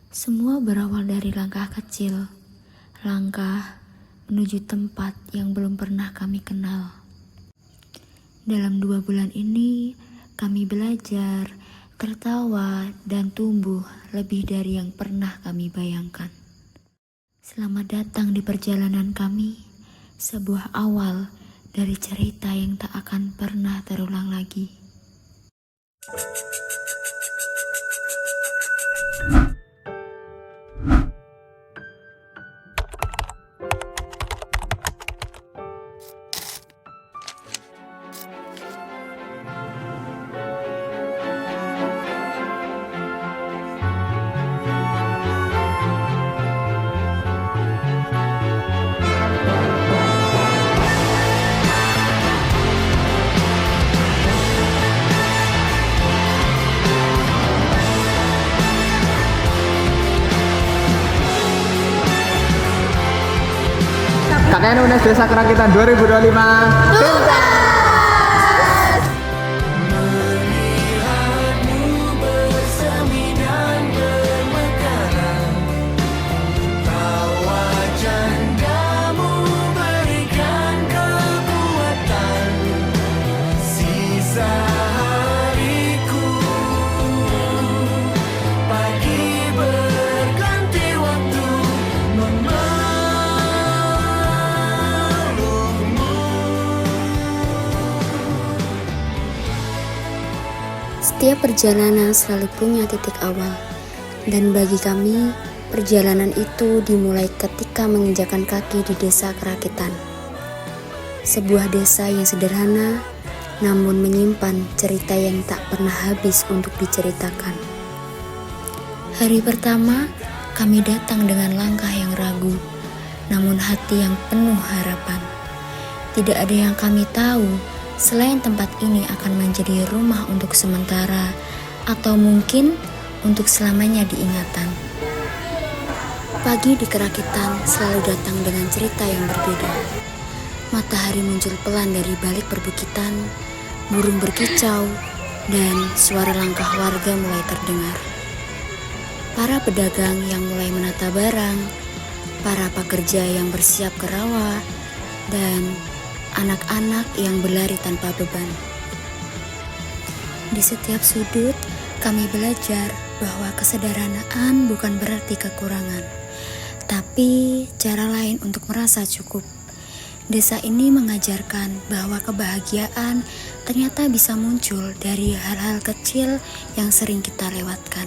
Semua berawal dari langkah kecil, langkah menuju tempat yang belum pernah kami kenal. Dalam 2 bulan ini, kami belajar, tertawa, dan tumbuh lebih dari yang pernah kami bayangkan. Selamat datang di perjalanan kami, sebuah awal dari cerita yang tak akan pernah terulang lagi. KKN UNES Desa Kerakitan 2025. Setiap perjalanan selalu punya titik awal, dan bagi kami, perjalanan itu dimulai ketika menginjakan kaki di Desa Kerakitan. Sebuah desa yang sederhana, namun menyimpan cerita yang tak pernah habis untuk diceritakan. Hari pertama, kami datang dengan langkah yang ragu, namun hati yang penuh harapan. Tidak ada yang kami tahu, selain tempat ini akan menjadi rumah untuk sementara atau mungkin untuk selamanya diingatan. Pagi di Kerakitan selalu datang dengan cerita yang berbeda. Matahari muncul pelan dari balik perbukitan, burung berkicau, dan suara langkah warga mulai terdengar. Para pedagang yang mulai menata barang, para pekerja yang bersiap ke rawa, dan anak-anak yang berlari tanpa beban. Di setiap sudut, kami belajar bahwa kesederhanaan bukan berarti kekurangan, tapi cara lain untuk merasa cukup. Desa ini mengajarkan bahwa kebahagiaan ternyata bisa muncul dari hal-hal kecil yang sering kita lewatkan.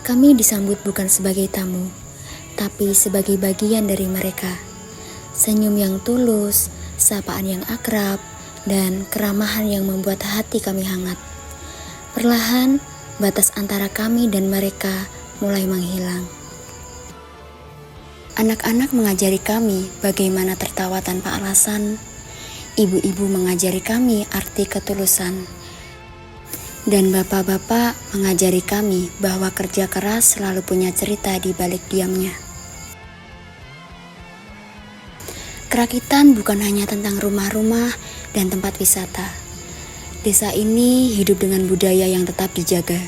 Kami disambut bukan sebagai tamu, tapi sebagai bagian dari mereka. Senyum yang tulus, sapaan yang akrab, dan keramahan yang membuat hati kami hangat. Perlahan, batas antara kami dan mereka mulai menghilang. Anak-anak mengajari kami bagaimana tertawa tanpa alasan. Ibu-ibu mengajari kami arti ketulusan. Dan bapak-bapak mengajari kami bahwa kerja keras selalu punya cerita di balik diamnya. Kerakitan bukan hanya tentang rumah-rumah dan tempat wisata. Desa ini hidup dengan budaya yang tetap dijaga.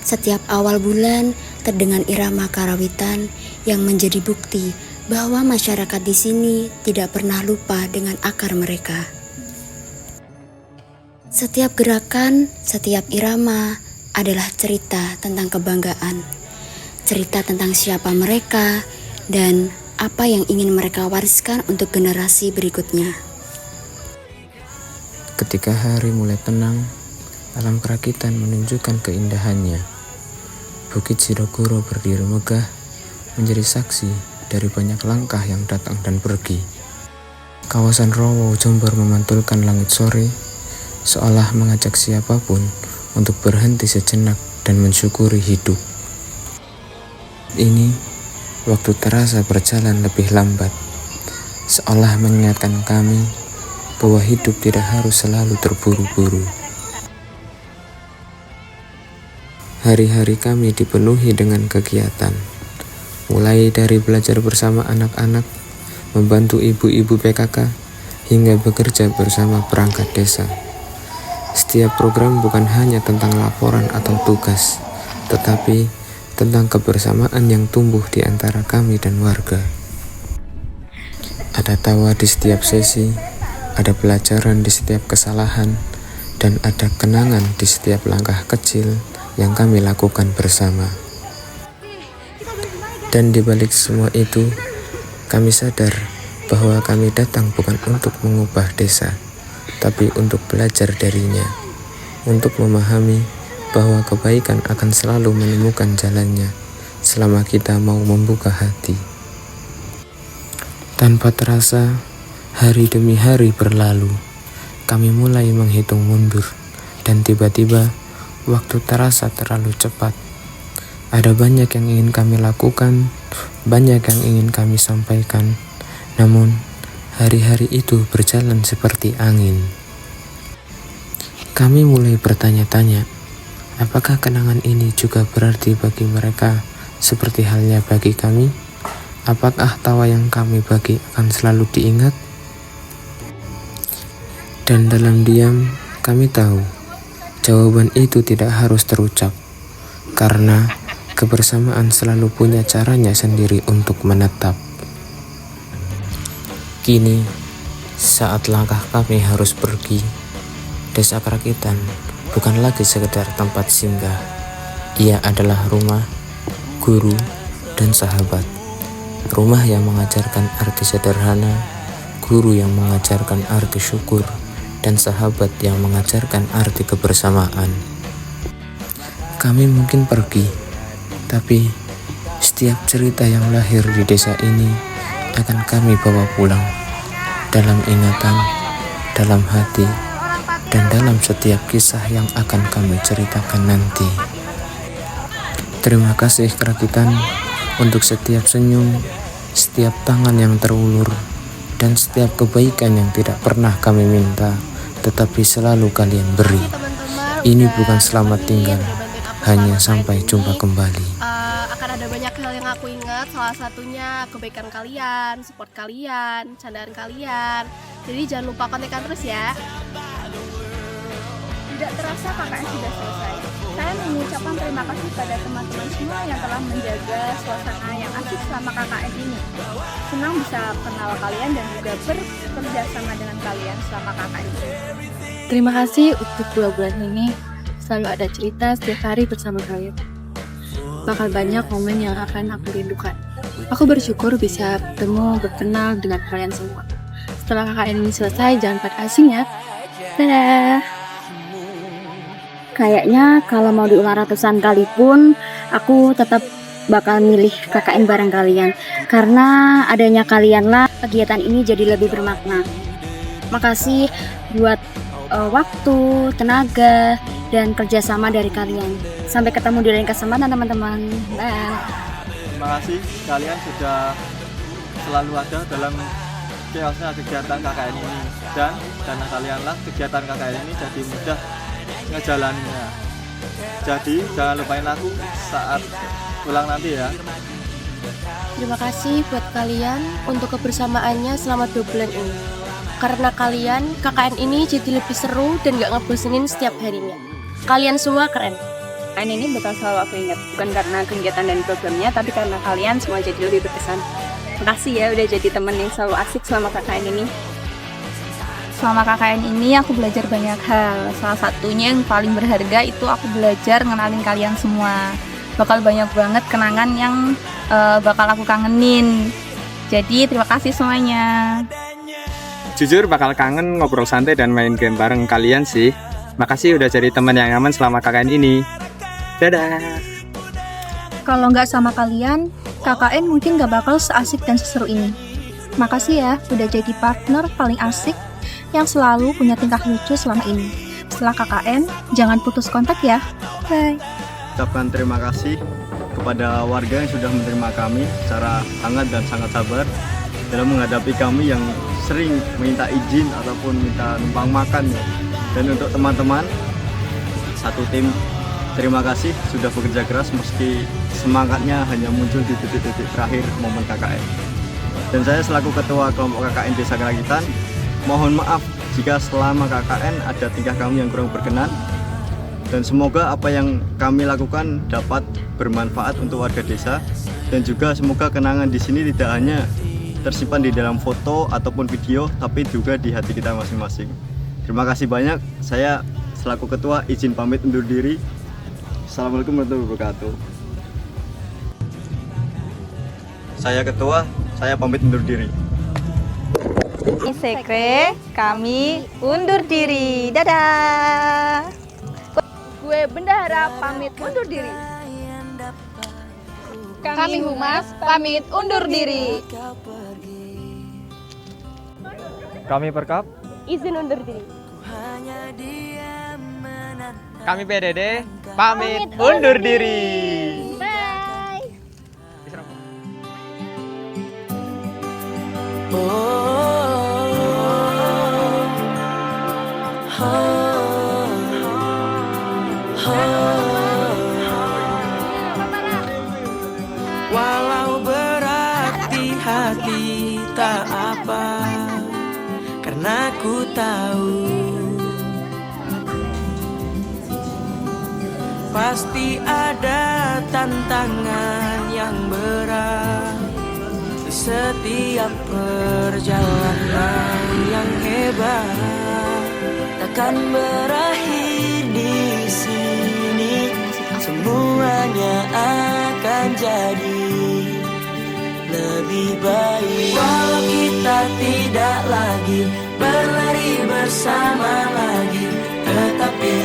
Setiap awal bulan terdengar irama karawitan yang menjadi bukti bahwa masyarakat di sini tidak pernah lupa dengan akar mereka. Setiap gerakan, setiap irama adalah cerita tentang kebanggaan, cerita tentang siapa mereka, dan apa yang ingin mereka wariskan untuk generasi berikutnya. Ketika hari mulai tenang, alam Kerakitan menunjukkan keindahannya. Bukit Sidogoro berdiri megah, menjadi saksi dari banyak langkah yang datang dan pergi. Kawasan Rowo Jember memantulkan langit sore, seolah mengajak siapapun untuk berhenti sejenak dan mensyukuri hidup. Ini waktu terasa berjalan lebih lambat, seolah mengingatkan kami bahwa hidup tidak harus selalu terburu-buru. Hari-hari kami dipenuhi dengan kegiatan, mulai dari belajar bersama anak-anak, membantu ibu-ibu PKK, hingga bekerja bersama perangkat desa. Setiap program bukan hanya tentang laporan atau tugas, tetapi tentang kebersamaan yang tumbuh di antara kami dan warga. Ada tawa di setiap sesi, ada pelajaran di setiap kesalahan, dan ada kenangan di setiap langkah kecil yang kami lakukan bersama. Dan di balik semua itu, kami sadar bahwa kami datang bukan untuk mengubah desa, tapi untuk belajar darinya, untuk memahami bahwa kebaikan akan selalu menemukan jalannya selama kita mau membuka hati. Tanpa terasa, hari demi hari berlalu. Kami mulai menghitung mundur, dan tiba-tiba waktu terasa terlalu cepat. Ada banyak yang ingin kami lakukan, banyak yang ingin kami sampaikan, namun hari-hari itu berjalan seperti angin. Kami mulai bertanya-tanya, apakah kenangan ini juga berarti bagi mereka seperti halnya bagi kami? Apakah tawa yang kami bagi akan selalu diingat? Dan dalam diam, kami tahu jawaban itu tidak harus terucap, karena kebersamaan selalu punya caranya sendiri untuk menetap. Kini, saat langkah kami harus pergi, Desa Kerakitan bukan lagi sekedar tempat singgah. Ia adalah rumah, guru, dan sahabat. Rumah yang mengajarkan arti sederhana, guru yang mengajarkan arti syukur, dan sahabat yang mengajarkan arti kebersamaan. Kami mungkin pergi, tapi setiap cerita yang lahir di desa ini akan kami bawa pulang, dalam ingatan, dalam hati, dan dalam setiap kisah yang akan kami ceritakan nanti. Terima kasih Kerakitan untuk setiap senyum, setiap tangan yang terulur, dan setiap kebaikan yang tidak pernah kami minta, tetapi selalu kalian beri. Ini bukan selamat tinggal, hanya sampai jumpa kembali. Akan ada banyak hal yang aku ingat, salah satunya kebaikan kalian, support kalian, candaan kalian. Jadi jangan lupa kontekan terus ya. Tidak terasa KKN sudah selesai. Saya mengucapkan terima kasih pada teman-teman semua yang telah menjaga suasana yang asik selama KKN ini. Senang bisa kenal kalian dan juga bekerja sama dengan kalian selama KKN ini. Terima kasih untuk 2 bulan ini selalu ada cerita setiap hari bersama kalian. Bakal banyak momen yang akan aku rindukan. Aku bersyukur bisa bertemu, berkenal dengan kalian semua. Setelah KKN ini selesai, jangan pada asing ya. Dadah! Kayaknya kalau mau diulang ratusan kali pun, aku tetap bakal milih KKN bareng kalian. Karena adanya kalianlah kegiatan ini jadi lebih bermakna. Makasih buat waktu, tenaga, dan kerjasama dari kalian. Sampai ketemu di lain kesempatan teman-teman. Bye. Terima kasih kalian sudah selalu ada dalam chaosnya kegiatan KKN ini, dan karena kalianlah kegiatan KKN ini jadi mudah ngejalaninnya. Jadi jangan lupain aku saat pulang nanti ya. Terima kasih buat kalian untuk kebersamaannya selama 2 bulan ini. Karena kalian, KKN ini jadi lebih seru dan gak ngebosenin setiap harinya. Kalian semua keren. KKN ini bakal selalu aku ingat, bukan karena kegiatan dan programnya, tapi karena kalian semua jadi lebih berkesan. Makasih ya udah jadi teman yang selalu asik selama KKN ini. Selama KKN ini aku belajar banyak hal. Salah satunya yang paling berharga itu aku belajar ngenalin kalian semua. Bakal banyak banget kenangan yang bakal aku kangenin. Jadi terima kasih semuanya. Jujur bakal kangen ngobrol santai dan main game bareng kalian sih. Makasih udah jadi teman yang aman selama KKN ini. Dadah. Kalau nggak sama kalian, KKN mungkin nggak bakal seasik dan seseru ini. Makasih ya udah jadi partner paling asik yang selalu punya tingkah lucu selama ini. Setelah KKN, jangan putus kontak ya. Bye. Ucapkan terima kasih kepada warga yang sudah menerima kami secara hangat dan sangat sabar dalam menghadapi kami yang sering minta izin ataupun minta numpang makan. Dan untuk teman-teman satu tim, terima kasih sudah bekerja keras meski semangatnya hanya muncul di titik-titik terakhir momen KKN. Dan saya selaku ketua kelompok KKN Desa Kerakitan, mohon maaf jika selama KKN ada tingkah kami yang kurang berkenan. Dan semoga apa yang kami lakukan dapat bermanfaat untuk warga desa, dan juga semoga kenangan di sini tidak hanya tersimpan di dalam foto ataupun video, tapi juga di hati kita masing-masing. Terima kasih banyak. Saya selaku ketua izin pamit undur diri. Assalamualaikum warahmatullahi wabarakatuh. Saya ketua, saya pamit undur diri. Sekre, kami undur diri. Dadah. Gue bendahara pamit undur diri. Kami humas pamit undur diri. Kami perkap. Izin undur diri. Kami PDD pamit undur diri. Bye. Walau berat di hati tak apa, karena ku tahu pasti ada tantangan yang berat di setiap perjalanan yang hebat. Takkan berakhir di sini, semuanya akan jadi lebih baik. Walau kita tidak lagi berlari bersama lagi, tetapi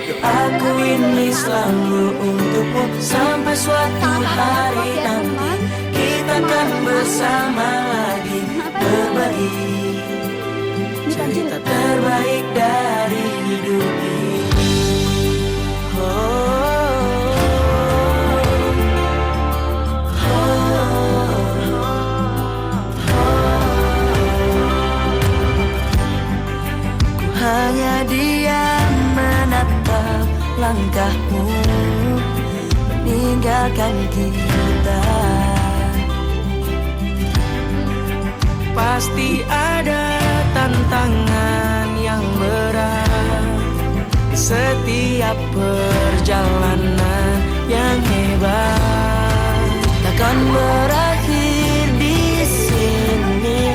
doaku ini selalu untukmu. Sampai suatu hari nanti kita akan bersama lagi, berbagi cerita terbaik dari hidup ini. Ku hanya diam menatap langkahmu meninggalkan kita. Pasti ada tantangan yang berat di setiap perjalanan yang hebat. Takkan berakhir di sini,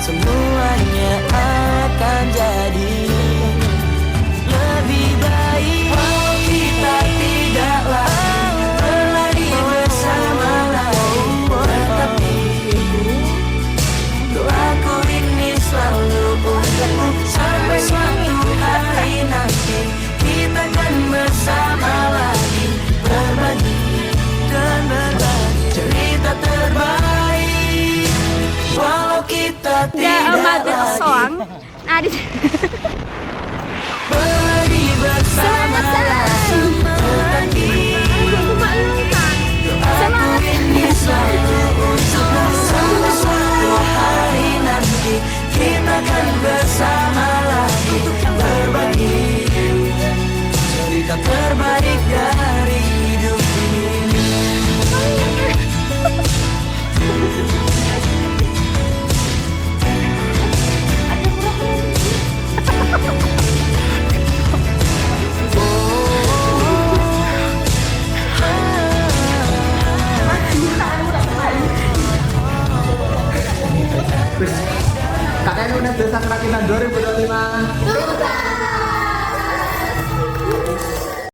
semuanya akan jadi lebih baik. Walau kita tidak lagi berlari bersama lagi, tetapi doaku ini selalu untukmu. Sampai suatu hari nanti kita akan bersama lagi, berbagi dan berbagi cerita terbaik. Walau kita tidak lagi berlari bersama lagi, tetapi doaku ini selalu untukmu. Sampai suatu hari nanti kita akan bersama lagi, berbagi cerita terbaik dari